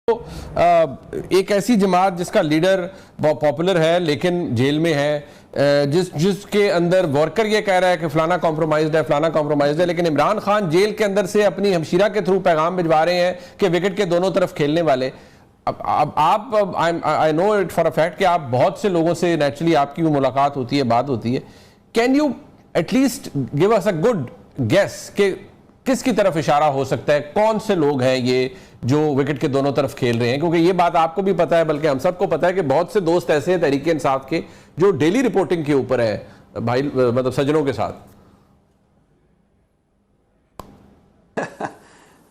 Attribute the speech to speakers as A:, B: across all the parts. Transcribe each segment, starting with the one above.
A: एक ऐसी जमात जिसका लीडर पॉपुलर है लेकिन जेल में है, जिसके अंदर वर्कर ये कह रहा है कि फलाना कॉम्प्रोमाइज्ड है, फलाना कॉम्प्रोमाइज्ड है, लेकिन इमरान खान जेल के अंदर से अपनी हमशीरा के थ्रू पैगाम भिजवा रहे हैं कि विकेट के दोनों तरफ खेलने वाले। अब आप I know it for a fact कि आप बहुत से लोगों से नेचुरली आपकी भी मुलाकात होती है, बात होती है। Can you at least give us a good guess कि किसकी तरफ इशारा हो सकता है, कौन से लोग हैं ये जो विकेट के दोनों तरफ खेल रहे हैं? क्योंकि ये बात आपको भी पता है, बल्कि हम सबको पता है कि बहुत से दोस्त ऐसे हैं तहरीक इंसाफ के जो डेली रिपोर्टिंग के ऊपर है भाई, मतलब सज्जनों के साथ।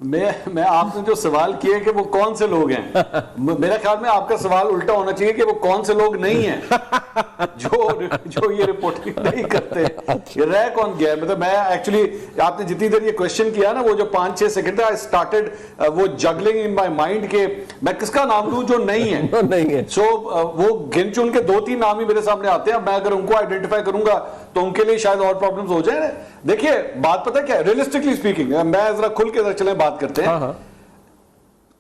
B: मैं आपने जो सवाल किए कि वो कौन से लोग हैं, मेरा ख्याल में आपका सवाल उल्टा होना चाहिए कि वो कौन से लोग नहीं हैं जो ये रिपोर्टिंग नहीं करते। ये रह कौन गया? मतलब मैं एक्चुअली, आपने जितनी देर ये क्वेश्चन किया ना, वो जो 5-6 सेकंड आई स्टार्टेड वो जगलिंग इन माय माइंड के मैं किसका नाम लूं जो नहीं है।
A: नहीं है।
B: सो वो गिन चुन के 2-3 नाम ही मेरे सामने आते हैं। मैं अगर उनको आइडेंटिफाई करूंगा तो उनके लिए शायद और प्रॉब्लम्स हो जाए। देखिए बात पता क्या है, रियलिस्टिकली स्पीकिंग, मैं जरा खुल के चले बात करते हैं।
A: हाँ।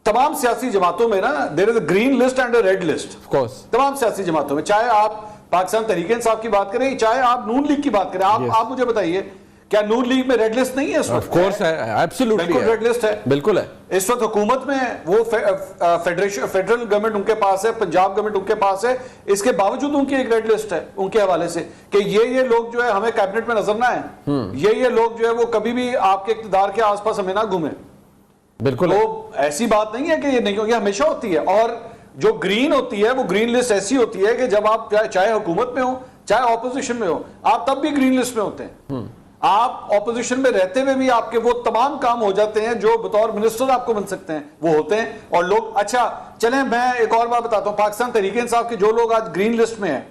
B: तमाम सियासी जमातों में ना there is a green list and a red list.
A: Of course
B: तमाम सियासी जमातों में, चाहे आप पाकिस्तान तहरीक इंसाफ की बात करें, चाहे आप नून लीग की बात करें। आप मुझे बताइए, क्या नून लीग में रेड लिस्ट नहीं है इस वक्त?
A: ऑफ कोर्स है, एब्सोल्युटली
B: बिल्कुल रेड लिस्ट है,
A: बिल्कुल है।
B: इस वक्त हुकूमत में वो फेडरल गवर्नमेंट उनके पास है, पंजाब गवर्नमेंट उनके पास है, इसके बावजूद उनकी एक रेड लिस्ट है उनके हवाले से कि ये लोग जो है हमें कैबिनेट में नजर ना आए, ये लोग जो है वो कभी भी आपके इख्तिदार के आसपास हमें ना घूमे।
A: बिल्कुल।
B: तो ऐसी बात नहीं है कि ये नहीं होगी, हमेशा होती है। और जो ग्रीन होती है वो ग्रीन लिस्ट ऐसी होती है कि जब आप चाहे हुकूमत में हो चाहे ऑपोजिशन में हो, आप तब भी ग्रीन लिस्ट में होते हैं। आप ऑपोजिशन में रहते हुए भी आपके वो तमाम काम हो जाते हैं जो बतौर मिनिस्टर आपको मिल सकते हैं, वो होते हैं। और लोग, अच्छा चलें मैं एक और बात बताता हूं, पाकिस्तान तहरीक इंसाफ के जो लोग आज ग्रीन लिस्ट में हैं,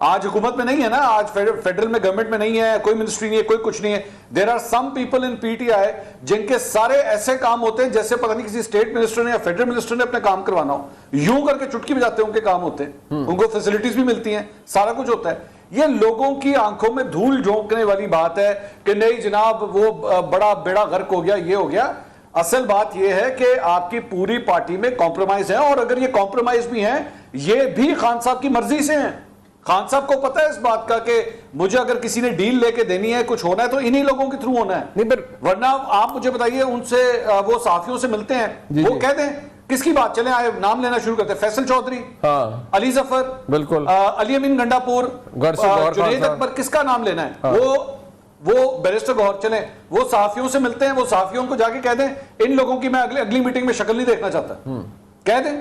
B: आज हुकूमत में नहीं है ना, आज फेडरल में गवर्नमेंट में नहीं है, कोई मिनिस्ट्री नहीं है, कोई कुछ नहीं है। There are some people in PTI जिनके सारे ऐसे काम होते हैं जैसे पता नहीं किसी स्टेट मिनिस्टर ने या फेडरल मिनिस्टर ने अपने काम करवाना हो, यूं करके चुटकी बजाते उनके काम होते हैं, उनको फैसिलिटीज भी मिलती हैं, सारा कुछ होता है। ये लोगों की आंखों में धूल झोंकने वाली बात है कि नहीं जनाब वो बड़ा बेड़ा गर्क हो गया, ये हो गया। असल बात यह है कि आपकी पूरी पार्टी में कॉम्प्रोमाइज है, और अगर ये कॉम्प्रोमाइज भी है ये भी खान साहब की मर्जी से है। खान साहब को पता है इस बात का कि मुझे अगर किसी ने डील लेके देनी है, कुछ होना है तो इन्हीं लोगों के थ्रू होना है, नहीं पर वरना आप मुझे बताइए, उनसे वो साफियों से मिलते हैं, वो कह दें किसकी बात, चले आए नाम लेना शुरू करते हैं, फैसल चौधरी,
A: हाँ,
B: अली जफर,
A: बिल्कुल,
B: अली अमीन गंडापुर, जुनैद अकबर, किसका नाम लेना है? हाँ। वो बैरिस्टर गौहर, चले वो साफियों से मिलते हैं, वो साफियों को जाके कह दें इन लोगों की मैं अगली मीटिंग में शक्ल नहीं देखना चाहता, कह दें।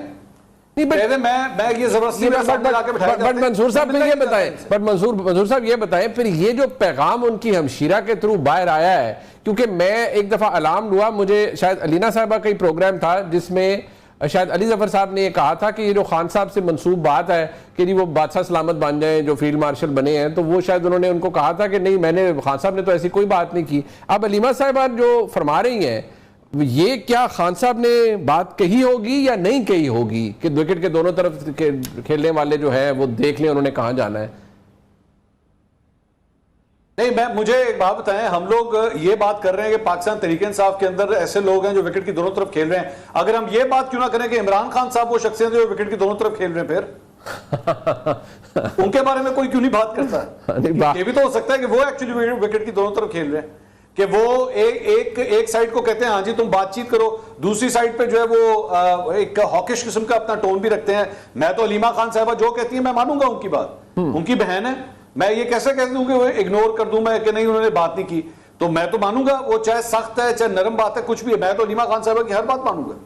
B: नहीं मैं ये जबरदस्ती
A: बट मंसूर साहब ये बताएं, मंसूर साहब ये बताएं फिर ये जो पैगाम उनकी हमशीरा के थ्रू बाहर आया है, क्योंकि मैं एक दफा अलार्म हुआ, मुझे शायद अलीना साहबा का ही प्रोग्राम था जिसमें शायद अली जफर साहब ने ये कहा था कि ये जो खान साहब से मंसूब बात है कि जी वो बादशाह सलामत बन जाए, जो फील्ड मार्शल बने हैं, तो वो शायद उन्होंने उनको कहा था कि नहीं, मैंने खान साहब ने तो ऐसी कोई बात नहीं की। अब अलीमा साहबा जो फरमा रही हैं, ये क्या खान साहब ने बात कही होगी या नहीं कही होगी कि विकेट के दोनों तरफ के खेलने वाले जो है वो देख लें उन्होंने कहां जाना है?
B: नहीं, मुझे एक बात बताएं, हम लोग ये बात कर रहे हैं कि पाकिस्तान तहरीक इंसाफ के अंदर ऐसे लोग हैं जो विकेट की दोनों तरफ खेल रहे हैं। अगर हम ये बात क्यों ना करें कि इमरान खान साहब वो शख्सियत है जो विकेट की दोनों तरफ खेल रहे हैं, फिर उनके बारे में कोई क्यों नहीं बात करता? ये भी तो हो सकता है कि वो एक्चुअली विकेट की दोनों तरफ खेल रहे हैं, कि वो एक साइड को कहते हैं हाँ जी तुम बातचीत करो, दूसरी साइड पे जो है वो एक हॉकिश किस्म का अपना टोन भी रखते हैं। मैं तो अलीमा खान साहबा जो कहती है मैं मानूंगा उनकी बात, उनकी बहन है, मैं ये कैसे कह दूं कि वो इग्नोर कर दूं मैं कि नहीं उन्होंने बात नहीं की, तो मैं तो मानूंगा, वो चाहे सख्त है चाहे नरम बात है, कुछ भी है, मैं तो अलीमा खान साहबा की हर बात मानूंगा।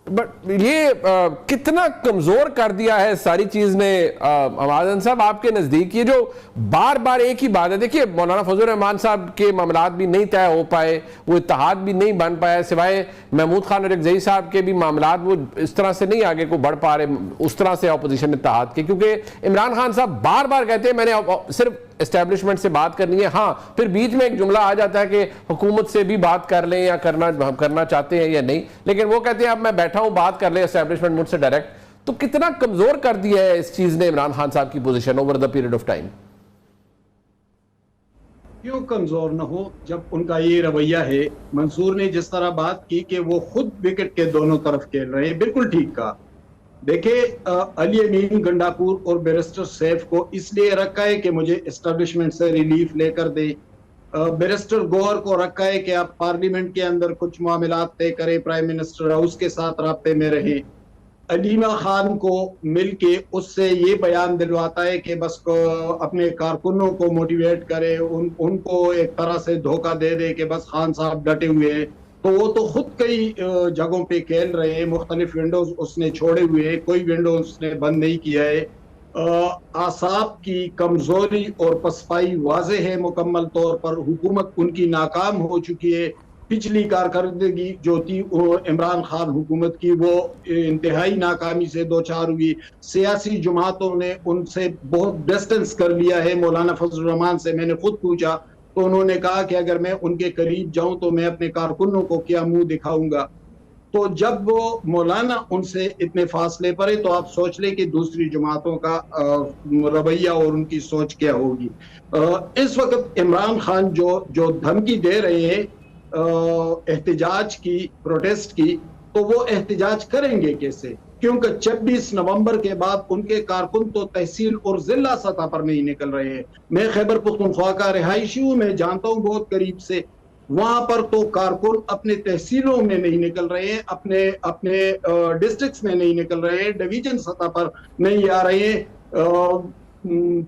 A: बट ये कितना कमजोर कर दिया है सारी चीज ने महाजन साहब आपके नजदीक? ये जो बार बार एक ही बात है, देखिए मौलाना फजल रहमान साहब के मामलात भी नहीं तय हो पाए, वो इत्तेहाद भी नहीं बन पाया, सिवाय महमूद खान और रज़ई साहब के भी मामलात वो इस तरह से नहीं आगे को बढ़ पा रहे उस तरह से अपोजिशन इत्तेहाद के, क्योंकि इमरान खान साहब बार बार कहते हैं मैंने सिर्फ एस्टेब्लिशमेंट से बात करनी है, हाँ फिर बीच में एक जुमला आ जाता है कि हुकूमत से भी बात कर लें या करना चाहते हैं या नहीं, लेकिन वो कहते हैं अब मैं बैठा हूं बात कर ले एस्टेब्लिशमेंट मुझसे डायरेक्ट। तो कितना कमजोर कर दिया है इस चीज ने इमरान खान साहब की position over the period of time?
C: क्यों कमजोर न हो जब उनका ये रवैया है। मंसूर ने जिस तरह बात की कि वो खुद विकेट के दोनों तरफ खेल रहे हैं, बिल्कुल ठीक कहा। देखिए, अली अमीन गंडापुर और बैरिस्टर सैफ को इसलिए रखा है कि मुझे एस्टेब्लिशमेंट से रिलीफ लेकर दे। बैरिस्टर गौहर को रखा है कि आप पार्लियामेंट के अंदर कुछ मामलात तय करें, प्राइम मिनिस्टर हाउस के साथ राब्ते में रहें। अलीमा खान को मिलके उससे ये बयान दिलवाता है कि बस को अपने कारकुनों को मोटिवेट करे, उनको एक तरह से धोखा दे दे कि बस खान साहब डटे हुए हैं। तो वो तो खुद कई जगहों पे खेल रहे हैं, मुख्तलिफ विंडोज उसने छोड़े हुए हैं, कोई विंडो उसने बंद नहीं किया है। आसाब की कमजोरी और पसपाई वाजे है मुकम्मल तौर पर। हुकूमत उनकी नाकाम हो चुकी है। पिछली कारकर्दगी जो थी इमरान खान हुकूमत की, वो इंतहाई नाकामी से दो चार हुई। सियासी जमातों ने उनसे बहुत डिस्टेंस कर लिया है। मौलाना फजल रहमान से मैंने खुद पूछा तो उन्होंने कहा कि अगर मैं उनके करीब जाऊं तो मैं अपने कारकुनों को क्या मुंह दिखाऊंगा। तो जब वो मौलाना उनसे इतने फासले पर है तो आप सोच ले कि दूसरी जमातों का रवैया और उनकी सोच क्या होगी। इस वक्त इमरान खान जो धमकी दे रहे हैं एहतजाज की, प्रोटेस्ट की, तो वो एहतजाज करेंगे कैसे? क्योंकि 26 नवंबर के बाद उनके कारकुन तो तहसील और जिला सतह पर नहीं निकल रहे हैं। मैं खैबर पख्तूनख्वा का रिहायशी हूं, मैं जानता हूं बहुत करीब से। वहां पर तो कारकुन अपने तहसीलों में नहीं निकल रहे हैं, अपने अपने डिस्ट्रिक्ट्स में नहीं निकल रहे हैं, डिवीजन सतह पर नहीं आ रहे हैं।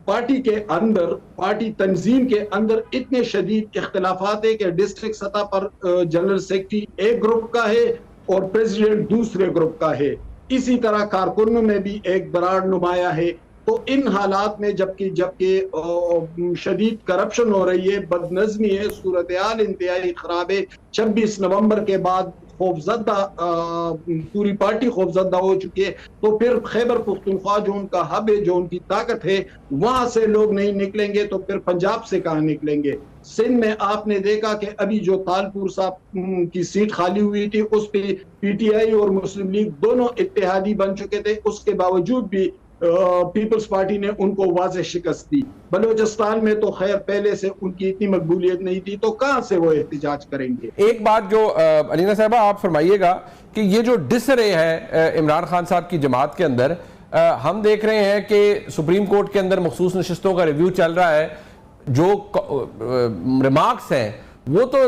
C: पार्टी के अंदर, पार्टी तंजीम के अंदर इतने शदीद इख्तिलाफात है कि डिस्ट्रिक्ट सतह पर जनरल सेक्रेटरी एक ग्रुप का है और प्रेसिडेंट दूसरे ग्रुप का है। इसी तरह कारकुनों में भी एक दरार नुमाया है। तो इन हालात में जबकि शदीद करप्शन हो रही है, बदनज़मी है, सूरत हाल इंतहाई खराब है। 26 नवंबर के बाद खौफजदा, पूरी पार्टी खौफजदा हो चुकी है। तो फिर खैबर पख्तूनख्वा जो उनका हब है, जो उनकी ताकत है, वहां से लोग नहीं निकलेंगे तो फिर पंजाब से कहां निकलेंगे? सिंध में आपने देखा कि अभी जो तालपुर साहब की सीट खाली हुई थी उस पे पीटीआई और मुस्लिम लीग दोनों इत्तेहादी बन चुके थे, उसके बावजूद भी पीपल्स पार्टी ने उनको वाज़ेह शिकस्त दी। बलूचिस्तान में तो खैर पहले से उनकी इतनी मकबूलियत नहीं थी, तो कहां से वो एहतजाज करेंगे?
A: एक बात जो अलीना साहबा आप फरमाइएगा कि ये जो डिसरे है इमरान खान साहब की जमात के अंदर, हम देख रहे हैं कि सुप्रीम कोर्ट के अंदर मखसूस नशिस्तों का रिव्यू चल रहा है। जो रिमार्क्स हैं वो तो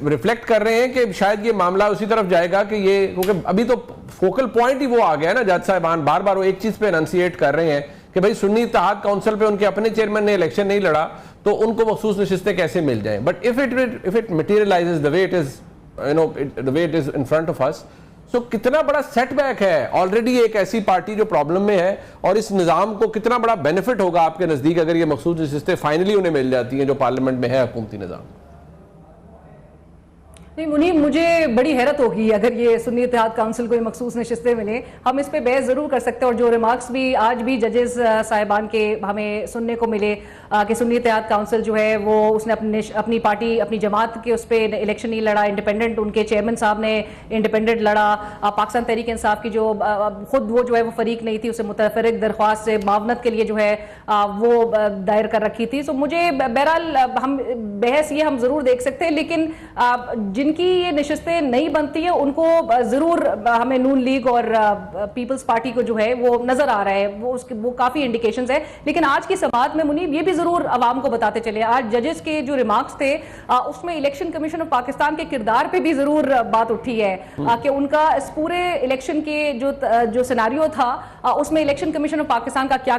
A: रिफ्लेक्ट कर रहे हैं कि शायद ये मामला उसी तरफ जाएगा कि ये, क्योंकि अभी तो फोकल पॉइंट ही वो आ गया है ना, जज साहिबान बार बार वो एक चीज पे एनंसिएट कर रहे हैं कि भाई सुन्नी इत्तेहाद काउंसिल पे उनके अपने चेयरमैन ने इलेक्शन नहीं लड़ा तो उनको मखसूस नशिस्तें कैसे मिल जाएं। But if it materialises the way it is, you know, the way it is in front of us, so कितना बड़ा सेटबैक है ऑलरेडी एक ऐसी पार्टी जो प्रॉब्लम में है, और इस निजाम को कितना बड़ा बेनिफिट होगा आपके नजदीक अगर ये मखसूस नशिस्तें फाइनली उन्हें मिल जाती हैं जो पार्लियामेंट में है हुकूमती निजाम?
D: नहीं मुनीब, मुझे बड़ी हैरत होगी अगर ये सुन्नी इत्तेहाद काउंसिल को मखसूस नशिस्तें मिले। हम इस पे बहस ज़रूर कर सकते हैं, और जो रिमार्क्स भी आज भी जजेस साहिबान के हमें सुनने को मिले कि सुन्नी इत्तेहाद काउंसिल जो है वो उसने अपनी पार्टी, अपनी जमात के उस पर इलेक्शन नहीं लड़ा, इंडिपेंडेंट उनके चेयरमैन साहब ने इंडिपेंडेंट लड़ा। पाकिस्तान तहरीक इंसाफ की जो खुद वो जो है वो फरीक नहीं थी, उसे मुतफरिक दरख्वास्त से मावनत के लिए जो है वो दायर कर रखी थी। तो मुझे बहरहाल हम बहस ये हम ज़रूर देख सकते हैं, लेकिन जिनकी ये नशिस्तें नहीं बनती है उनको जरूर हमें नून लीग और पीपल्स पार्टी को जो है वो नजर आ रहा है, वो काफी इंडिकेशंस है। लेकिन आज की समाअत में मुनीब ये भी जरूर अवाम को बताते चले, आज जजेस के जो रिमार्क्स थे उसमें इलेक्शन कमीशन ऑफ पाकिस्तान के किरदार पे भी जरूर बात उठी है कि उनका इस पूरे इलेक्शन के जो सिनारियो था उसमें इलेक्शन कमीशन ऑफ पाकिस्तान का क्या